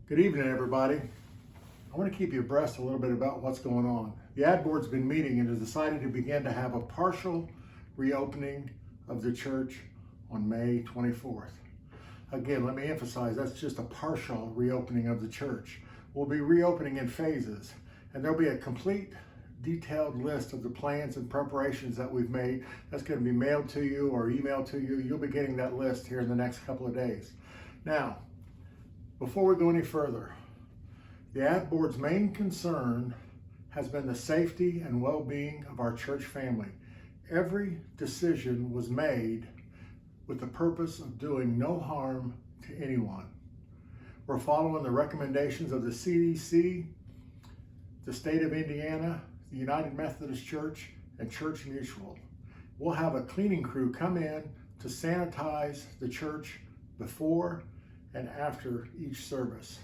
Good evening, everybody. I want to keep you abreast a little bit about what's going on. The ad board's been meeting and has decided to begin to have a partial reopening of the church on May 24th. Again, let me emphasize, that's just a partial reopening of the church. We'll be reopening in phases, and there'll be a complete detailed list of the plans and preparations that we've made. That's going to be mailed to you or emailed to you. You'll be getting that list here in the next couple of days. Now, before we go any further, the ad board's main concern has been the safety and well-being of our church family. Every decision was made with the purpose of doing no harm to anyone. We're following the recommendations of the CDC, the state of Indiana, the United Methodist Church, and Church Mutual. We'll have a cleaning crew come in to sanitize the church before and after each service.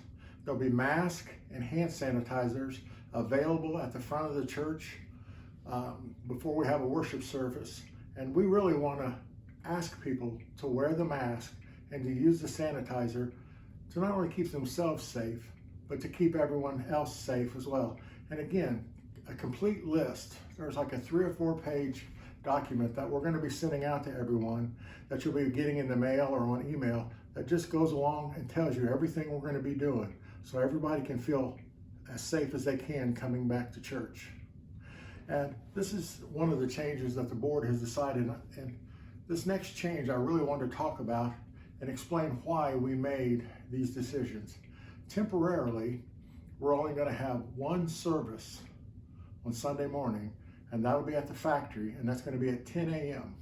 There'll be masks and hand sanitizers available at the front of the church before we have a worship service. And we really want to ask people to wear the mask and to use the sanitizer to not only keep themselves safe, but to keep everyone else safe as well. And again, a complete list. There's like a 3 or 4 page document that we're going to be sending out to everyone that you'll be getting in the mail or on email that just goes along and tells you everything we're going to be doing so everybody can feel as safe as they can coming back to church. And this is one of the changes that the board has decided, and this next change I really want to talk about and explain why we made these decisions. Temporarily, we're only going to have one service on Sunday morning, and that'll be at the factory, and that's going to be at 10 a.m.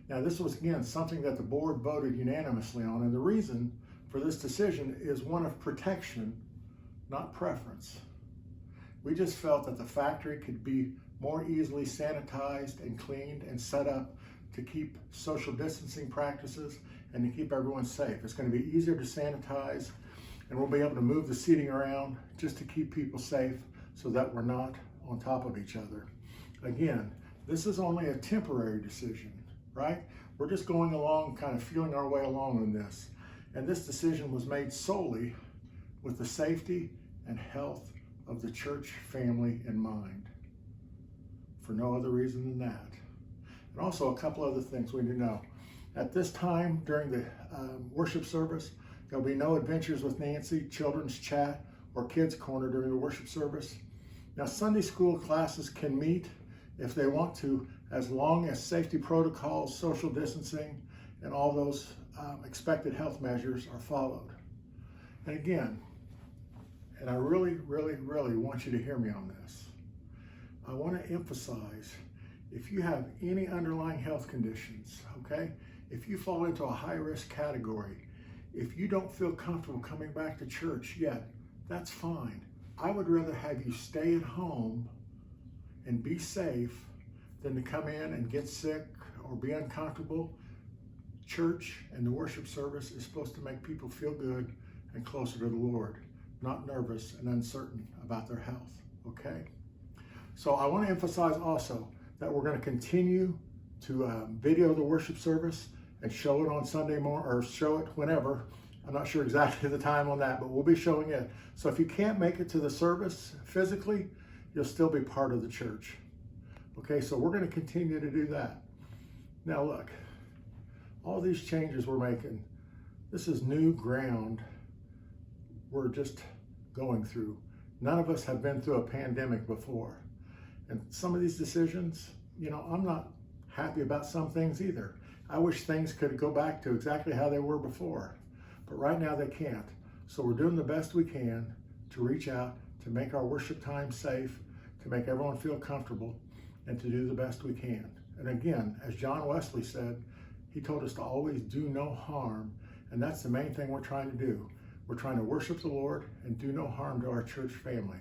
Now, this was, again, something that the board voted unanimously on, and the reason for this decision is one of protection, not preference. We just felt that the factory could be more easily sanitized and cleaned and set up to keep social distancing practices and to keep everyone safe. It's going to be easier to sanitize, and we'll be able to move the seating around just to keep people safe so that we're not on top of each other. Again, this is only a temporary decision, right? We're just going along, kind of feeling our way along in this. And this decision was made solely with the safety and health of the church family in mind, for no other reason than that. And also a couple other things we need to know. At this time, during the worship service, there'll be no Adventures with Nancy, Children's Chat, or Kids Corner during the worship service. Now, Sunday school classes can meet if they want to, as long as safety protocols, social distancing, and all those expected health measures are followed. And again, and I really, really, really want you to hear me on this. I want to emphasize, if you have any underlying health conditions, okay, if you fall into a high-risk category, if you don't feel comfortable coming back to church yet, that's fine. I would rather have you stay at home and be safe than to come in and get sick or be uncomfortable. Church and the worship service is supposed to make people feel good and closer to the Lord, not nervous and uncertain about their health, okay? So I want to emphasize also that we're going to continue to video the worship service and show it on Sunday morning, or show it whenever. I'm not sure exactly the time on that, but we'll be showing it. So if you can't make it to the service physically, you'll still be part of the church. Okay, so we're going to continue to do that. Now look, all these changes we're making, this is new ground we're just going through. None of us have been through a pandemic before. And some of these decisions, you know, I'm not happy about some things either. I wish things could go back to exactly how they were before. But right now they can't. So we're doing the best we can to reach out, to make our worship time safe, to make everyone feel comfortable, and to do the best we can. And again, as John Wesley said, he told us to always do no harm, and that's the main thing we're trying to do. We're trying to worship the Lord and do no harm to our church family.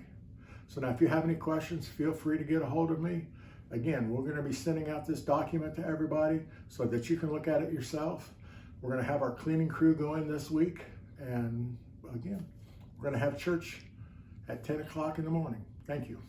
So now if you have any questions, feel free to get a hold of me. Again, we're going to be sending out this document to everybody so that you can look at it yourself. We're going to have our cleaning crew go in this week, and again, we're going to have church at 10 o'clock in the morning. Thank you.